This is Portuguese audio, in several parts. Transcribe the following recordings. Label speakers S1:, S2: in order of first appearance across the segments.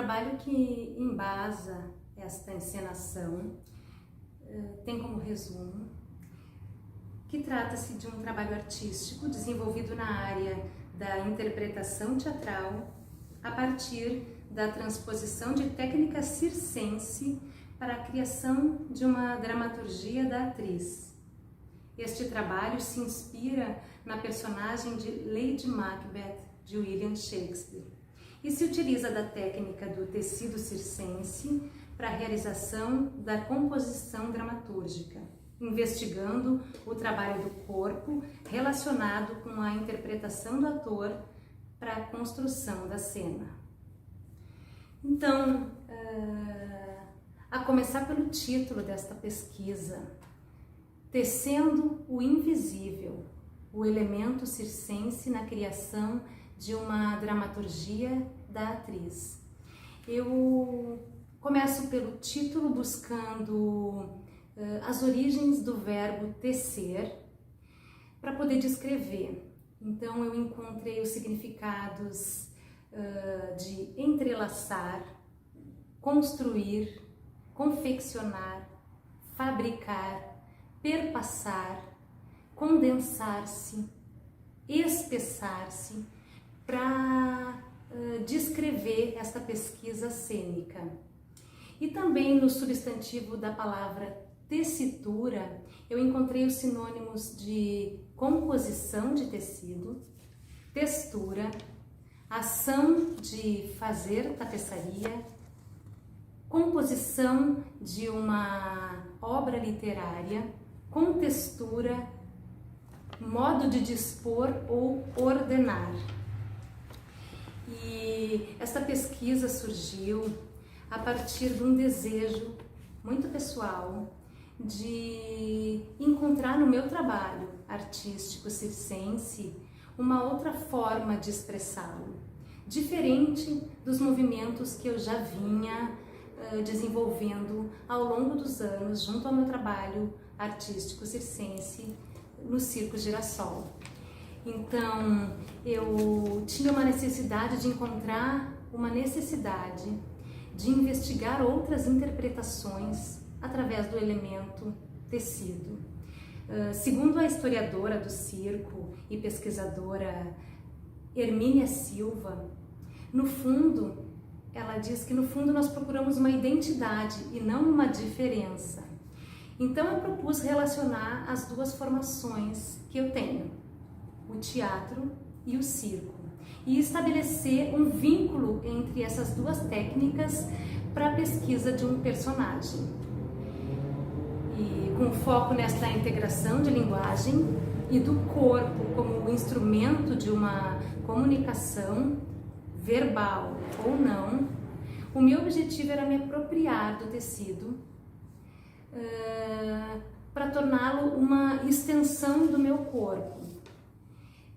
S1: trabalho que embasa esta encenação tem como resumo que trata-se de um trabalho artístico desenvolvido na área da interpretação teatral a partir da transposição de técnica circense para a criação de uma dramaturgia da atriz. Este trabalho se inspira na personagem de Lady Macbeth de William Shakespeare e se utiliza da técnica do tecido circense para a realização da composição dramatúrgica, investigando o trabalho do corpo relacionado com a interpretação do ator para a construção da cena. Então, a começar pelo título desta pesquisa, Tecendo o Invisível, o elemento circense na criação de uma dramaturgia da atriz. Eu começo pelo título buscando as origens do verbo tecer para poder descrever. Então eu encontrei os significados de entrelaçar, construir, confeccionar, fabricar, perpassar, condensar-se, espessar-se, para descrever esta pesquisa cênica. E também no substantivo da palavra tessitura, eu encontrei os sinônimos de composição de tecido, textura, ação de fazer tapeçaria, composição de uma obra literária, contextura, modo de dispor ou ordenar. E essa pesquisa surgiu a partir de um desejo muito pessoal de encontrar no meu trabalho artístico circense uma outra forma de expressá-lo, diferente dos movimentos que eu já vinha desenvolvendo ao longo dos anos junto ao meu trabalho artístico circense no Circo Girassol. Então, eu tinha uma necessidade de encontrar uma necessidade de investigar outras interpretações através do elemento tecido. Segundo a historiadora do circo e pesquisadora Hermínia Silva, no fundo, ela diz que no fundo nós procuramos uma identidade e não uma diferença. Então eu propus relacionar as duas formações que eu tenho, o teatro e o circo, e estabelecer um vínculo entre essas duas técnicas para a pesquisa de um personagem. E com foco nesta integração de linguagem e do corpo como instrumento de uma comunicação, verbal ou não, o meu objetivo era me apropriar do tecido para torná-lo uma extensão do meu corpo,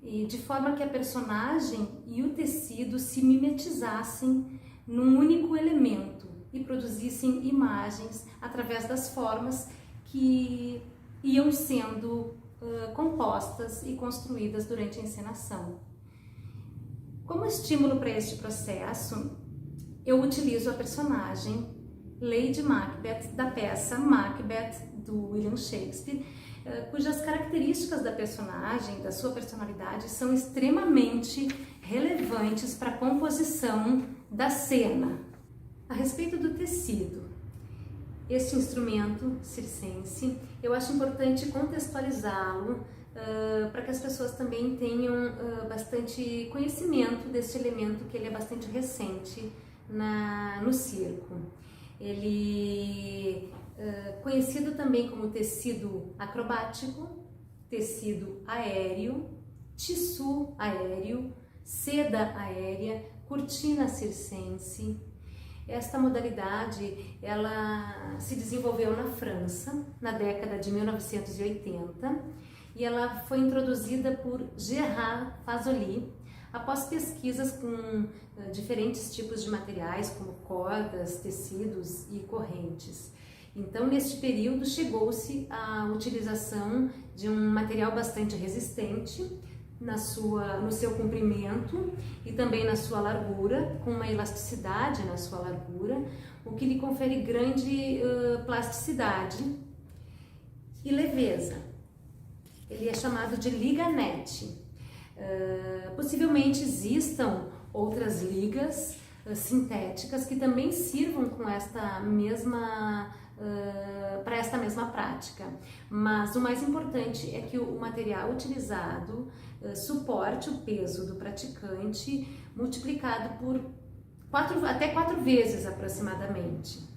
S1: e de forma que a personagem e o tecido se mimetizassem num único elemento e produzissem imagens através das formas que iam sendo compostas e construídas durante a encenação. Como estímulo para este processo, eu utilizo a personagem Lady Macbeth da peça Macbeth do William Shakespeare, cujas características da personagem, da sua personalidade, são extremamente relevantes para a composição da cena. A respeito do tecido, este instrumento circense, eu acho importante contextualizá-lo para que as pessoas também tenham bastante conhecimento deste elemento, que ele é bastante recente no circo. Ele conhecido também como tecido acrobático, tecido aéreo, tissu aéreo, seda aérea, cortina circense. Esta modalidade ela se desenvolveu na França na década de 1980 e ela foi introduzida por Gérard Fazoli após pesquisas com diferentes tipos de materiais como cordas, tecidos e correntes. Então, neste período, chegou-se à utilização de um material bastante resistente, no seu comprimento e também na sua largura, com uma elasticidade na sua largura, o que lhe confere grande plasticidade e leveza. Ele é chamado de liganete. Possivelmente existam outras ligas sintéticas que também sirvam com para esta mesma prática, mas o mais importante é que o material utilizado suporte o peso do praticante multiplicado por até 4 vezes aproximadamente.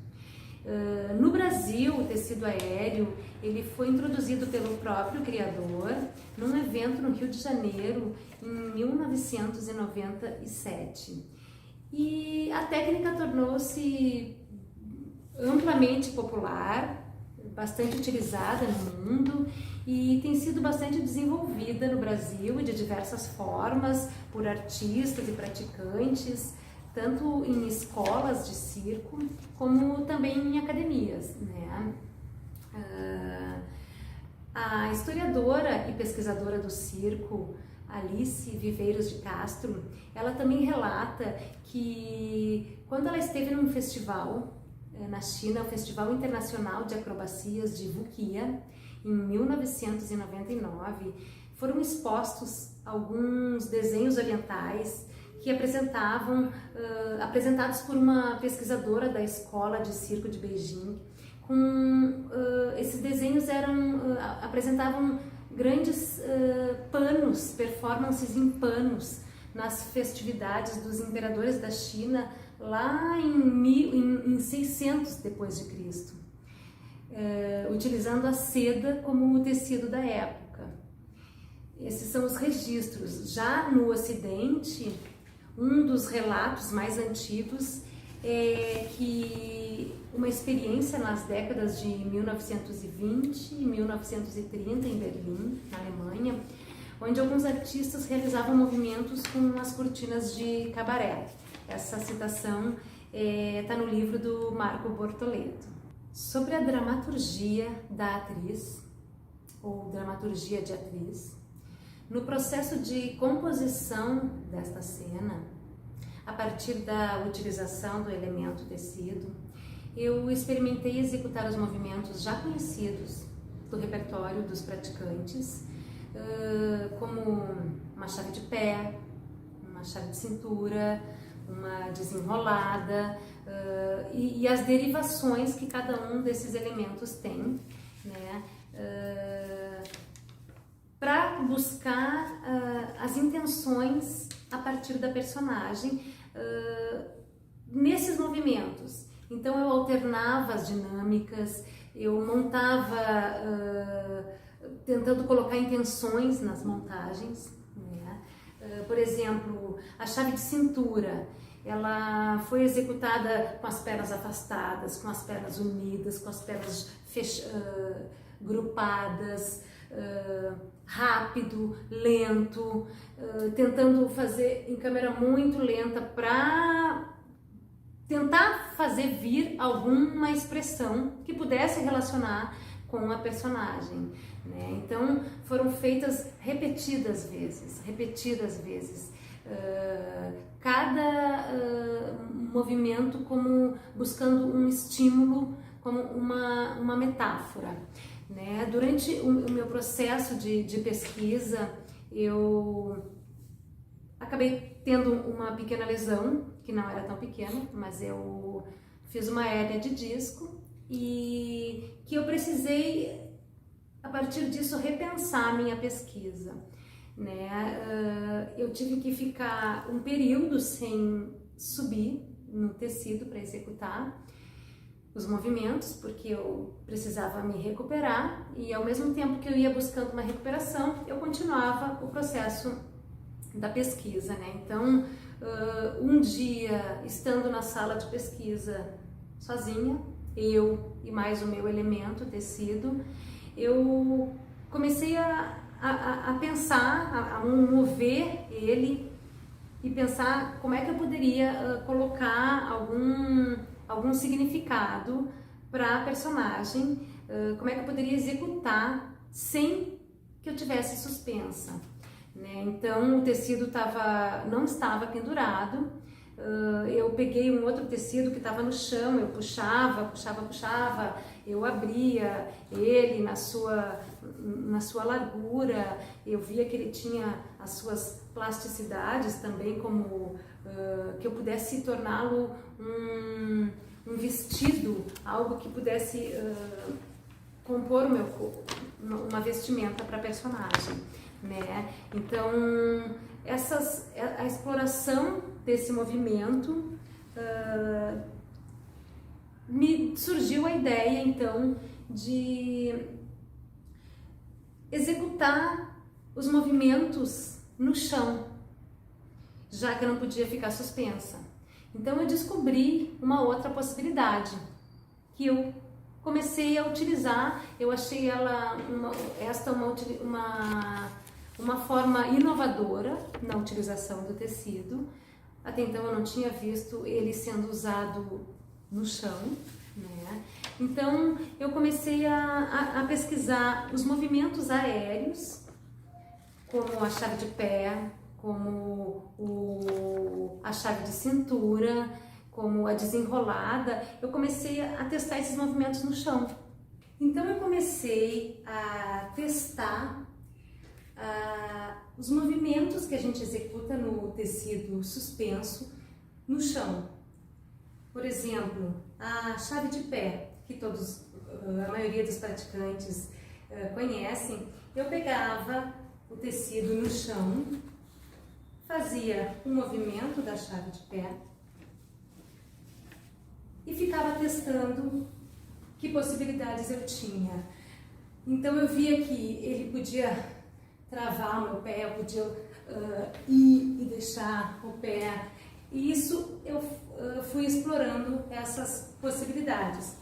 S1: No Brasil, o tecido aéreo ele foi introduzido pelo próprio criador num evento no Rio de Janeiro em 1997 e a técnica tornou-se amplamente popular, bastante utilizada no mundo e tem sido bastante desenvolvida no Brasil e de diversas formas por artistas e praticantes, tanto em escolas de circo como também em academias, né? A historiadora e pesquisadora do circo Alice Viveiros de Castro, ela também relata que quando ela esteve num festival na China, o Festival Internacional de Acrobacias de Wuxia, em 1999, foram expostos alguns desenhos orientais que apresentados por uma pesquisadora da Escola de Circo de Beijing. Esses desenhos apresentavam grandes panos, performances em panos nas festividades dos imperadores da China lá em 600 depois de Cristo, utilizando a seda como o tecido da época. Esses são os registros. Já no Ocidente, um dos relatos mais antigos é que uma experiência nas décadas de 1920 e 1930 em Berlim, na Alemanha, onde alguns artistas realizavam movimentos com as cortinas de cabaré. Essa citação está no livro do Marco Bortoleto. Sobre a dramaturgia da atriz, ou dramaturgia de atriz, no processo de composição desta cena, a partir da utilização do elemento tecido, eu experimentei executar os movimentos já conhecidos do repertório dos praticantes, como uma chave de pé, uma chave de cintura, uma desenrolada e as derivações que cada um desses elementos tem, né? Para buscar as intenções a partir da personagem nesses movimentos. Então eu alternava as dinâmicas, eu montava tentando colocar intenções nas montagens, né? Por exemplo, a chave de cintura, ela foi executada com as pernas afastadas, com as pernas unidas, com as pernas grupadas, rápido, lento, tentando fazer em câmera muito lenta para tentar fazer vir alguma expressão que pudesse relacionar com a personagem, né? Então foram feitas repetidas vezes, cada movimento como buscando um estímulo, como uma metáfora, né? Durante o meu processo de pesquisa, eu acabei tendo uma pequena lesão, que não era tão pequena, mas eu fiz uma hérnia de disco e que eu precisei, a partir disso, repensar a minha pesquisa, né? Eu tive que ficar um período sem subir no tecido para executar os movimentos, porque eu precisava me recuperar e ao mesmo tempo que eu ia buscando uma recuperação, eu continuava o processo da pesquisa, né? Então, um dia, estando na sala de pesquisa sozinha, eu e mais o meu elemento, o tecido, eu comecei a pensar, a mover ele e pensar como é que eu poderia colocar algum significado para a personagem, como é que eu poderia executar sem que eu tivesse suspensa. né? Então o tecido não estava pendurado. Eu peguei um outro tecido que estava no chão, eu puxava, eu abria ele na sua largura, eu via que ele tinha as suas plasticidades também, como que eu pudesse torná-lo um vestido, algo que pudesse compor uma vestimenta para a personagem, né? Então a exploração desse movimento me surgiu a ideia então de executar os movimentos no chão, já que eu não podia ficar suspensa. Então eu descobri uma outra possibilidade que eu comecei a utilizar. Eu achei ela uma forma inovadora na utilização do tecido. Até então eu não tinha visto ele sendo usado no chão, né? Então eu comecei a pesquisar os movimentos aéreos, como a chave de pé, como a chave de cintura, como a desenrolada. Eu comecei a testar esses movimentos no chão. Então eu comecei a testar os movimentos que a gente executa no tecido suspenso no chão. Por exemplo, a chave de pé, que a maioria dos praticantes conhecem. Eu pegava o tecido no chão, fazia um movimento da chave de pé e ficava testando que possibilidades eu tinha. Então eu via que ele podia travar o meu pé, eu podia ir e deixar o pé. E isso eu fui explorando essas possibilidades.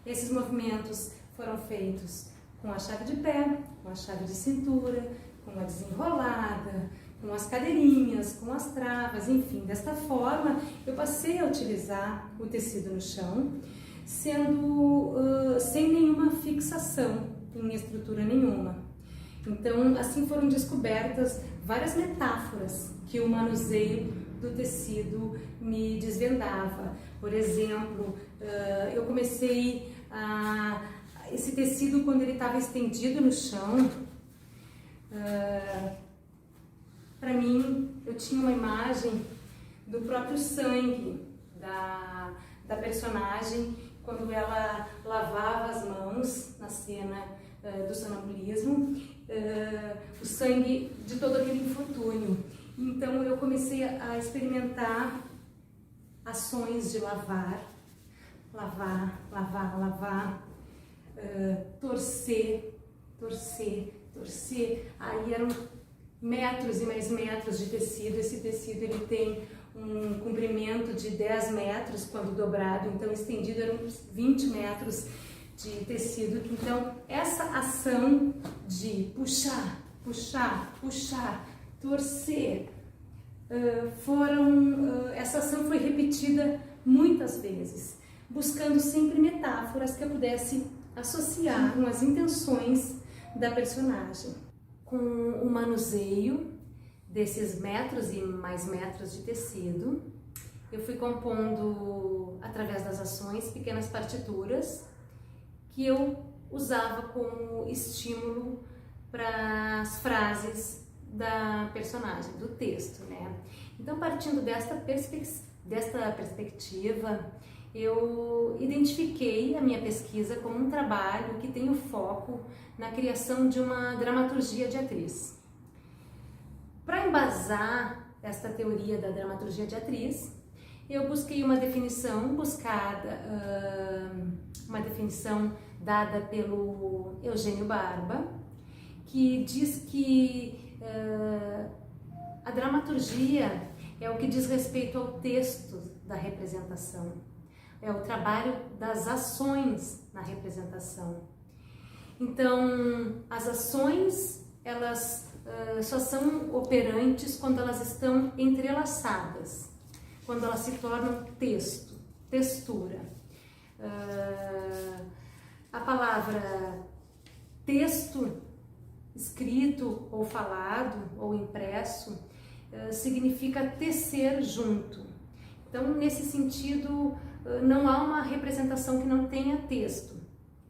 S1: Esses movimentos foram feitos com a chave de pé, com a chave de cintura, com a desenrolada, com as cadeirinhas, com as travas, enfim. Desta forma, eu passei a utilizar o tecido no chão, sem nenhuma fixação em estrutura nenhuma. Então, assim foram descobertas várias metáforas que o manuseio do tecido me desvendava. Por exemplo, eu comecei esse tecido, quando ele estava estendido no chão, para mim, eu tinha uma imagem do próprio sangue da personagem, quando ela lavava as mãos na cena do sonambulismo, o sangue de todo aquele infortúnio. Então eu comecei a experimentar ações de lavar, torcer. Aí eram metros e mais metros de tecido. Esse tecido ele tem um comprimento de 10 metros quando dobrado, então estendido eram 20 metros de tecido. Então essa ação de puxar, torcer, essa ação foi repetida muitas vezes, buscando sempre metáforas que eu pudesse associar com as intenções da personagem. Com o manuseio desses metros e mais metros de tecido, eu fui compondo, através das ações, pequenas partituras que eu usava como estímulo para as frases da personagem, do texto, né? Então, partindo desta perspectiva, eu identifiquei a minha pesquisa como um trabalho que tem o foco na criação de uma dramaturgia de atriz. Para embasar esta teoria da dramaturgia de atriz, eu busquei uma definição dada pelo Eugênio Barba, que diz que a dramaturgia é o que diz respeito ao texto da representação, é o trabalho das ações na representação. Então, as ações, elas só são operantes quando elas estão entrelaçadas, quando elas se tornam texto, textura. A palavra texto escrito ou falado ou impresso, significa tecer junto. Então, nesse sentido, não há uma representação que não tenha texto.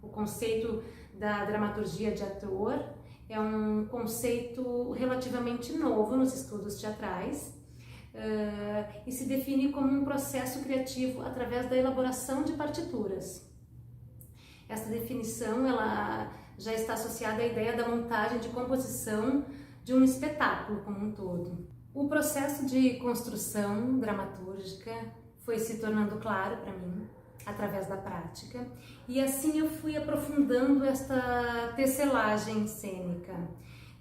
S1: O conceito da dramaturgia de ator é um conceito relativamente novo nos estudos teatrais e se define como um processo criativo através da elaboração de partituras. Essa definição ela já está associada à ideia da montagem de composição de um espetáculo como um todo. O processo de construção dramatúrgica foi se tornando claro para mim através da prática e assim eu fui aprofundando esta tecelagem cênica.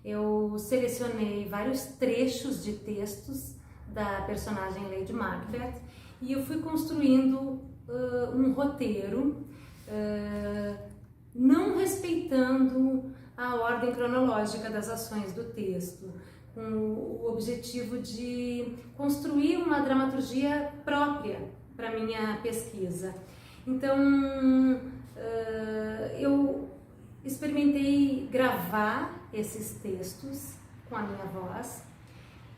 S1: Eu selecionei vários trechos de textos da personagem Lady Macbeth e eu fui construindo um roteiro, não respeitando a ordem cronológica das ações do texto, com o objetivo de construir uma dramaturgia própria para minha pesquisa. Então, eu experimentei gravar esses textos com a minha voz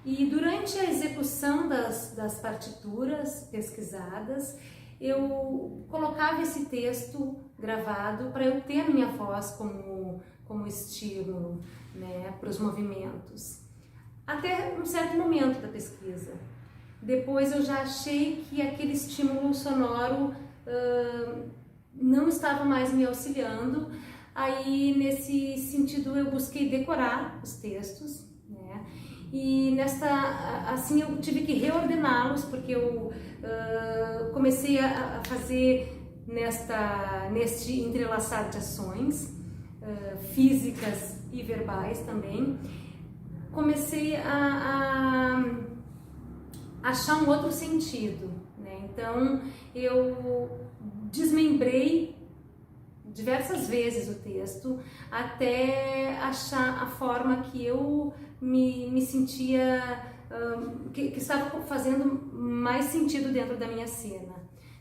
S1: e durante a execução das partituras pesquisadas, eu colocava esse texto gravado para eu ter a minha voz como estímulo, né, para os movimentos. Até um certo momento da pesquisa. Depois eu já achei que aquele estímulo sonoro não estava mais me auxiliando. Aí, nesse sentido, eu busquei decorar os textos, né? E assim eu tive que reordená-los, porque eu comecei a fazer neste entrelaçar de ações físicas e verbais também. Comecei a achar um outro sentido, né? Então eu desmembrei diversas vezes o texto até achar a forma que eu me sentia que estava fazendo mais sentido dentro da minha cena,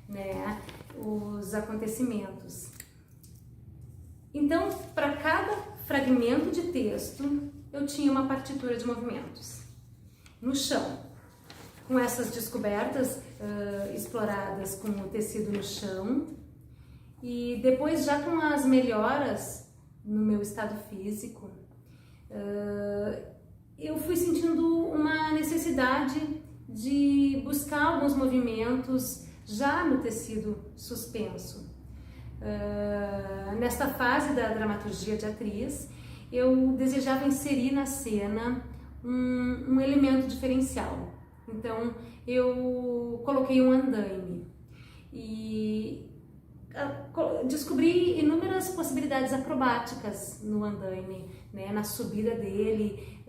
S1: né? Os acontecimentos. Então, para cada fragmento de texto eu tinha uma partitura de movimentos no chão, com essas descobertas exploradas com o tecido no chão e depois já com as melhoras no meu estado físico, eu fui sentindo uma necessidade de buscar alguns movimentos já no tecido suspenso. Nesta fase da dramaturgia de atriz, eu desejava inserir na cena um elemento diferencial. Então, eu coloquei um andaime e descobri inúmeras possibilidades acrobáticas no andaime, né? Na subida dele,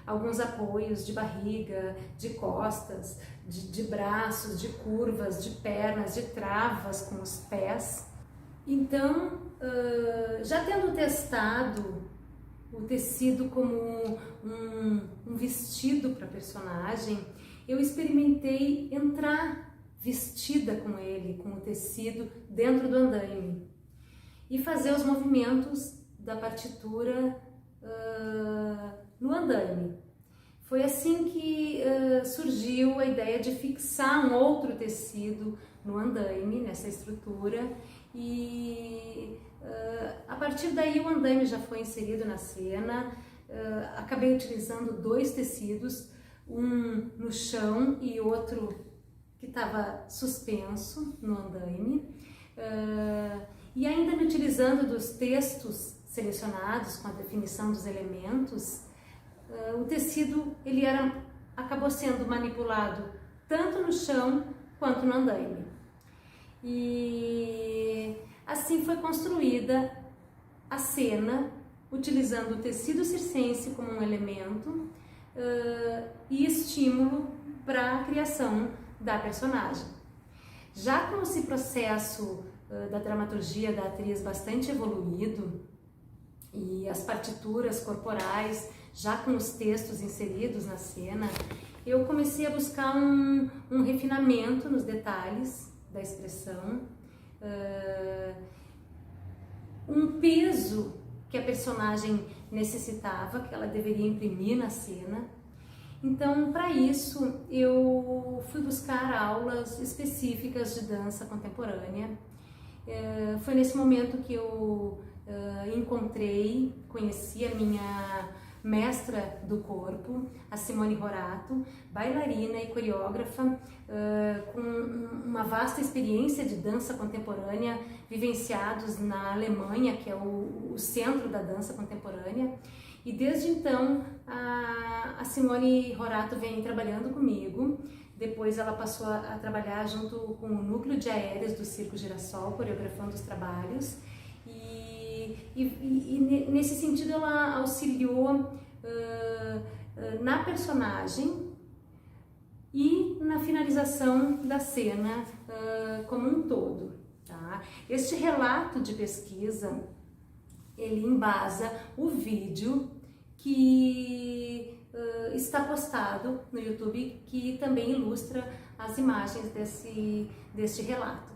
S1: alguns apoios de barriga, de costas, de braços, de curvas, de pernas, de travas com os pés. Então, já tendo testado o tecido como um vestido para a personagem, eu experimentei entrar vestida com ele, com o tecido, dentro do andaime e fazer os movimentos da partitura no andaime. Foi assim que surgiu a ideia de fixar um outro tecido no andaime, nessa estrutura, e a partir daí o andaime já foi inserido na cena. Acabei utilizando dois tecidos, um no chão e outro que estava suspenso no andaime, e ainda me utilizando dos textos selecionados com a definição dos elementos, o tecido acabou sendo manipulado tanto no chão quanto no andaime. E assim foi construída a cena, utilizando o tecido circense como um elemento e estímulo para a criação da personagem. Já com esse processo da dramaturgia da atriz bastante evoluído e as partituras corporais já com os textos inseridos na cena, eu comecei a buscar um refinamento nos detalhes da expressão, um peso que a personagem necessitava, que ela deveria imprimir na cena. Então, para isso, eu fui buscar aulas específicas de dança contemporânea. Foi nesse momento que eu conheci a minha mestra do corpo, a Simone Horato, bailarina e coreógrafa, com uma vasta experiência de dança contemporânea, vivenciados na Alemanha, que é o centro da dança contemporânea. E desde então a Simone Horato vem trabalhando comigo. Depois ela passou a trabalhar junto com o núcleo de aéreos do Circo Girassol, coreografando os trabalhos. E nesse sentido ela auxiliou na personagem e na finalização da cena como um todo. Tá? Este relato de pesquisa, ele embasa o vídeo que está postado no YouTube, que também ilustra as imagens deste relato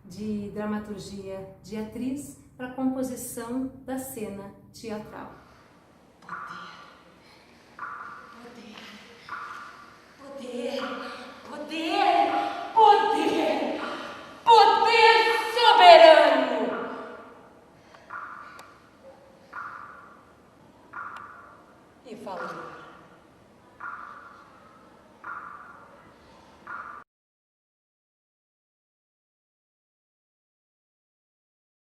S1: de dramaturgia de atriz para a composição da cena teatral.
S2: Poder, poder, poder, poder, poder soberano. E falou.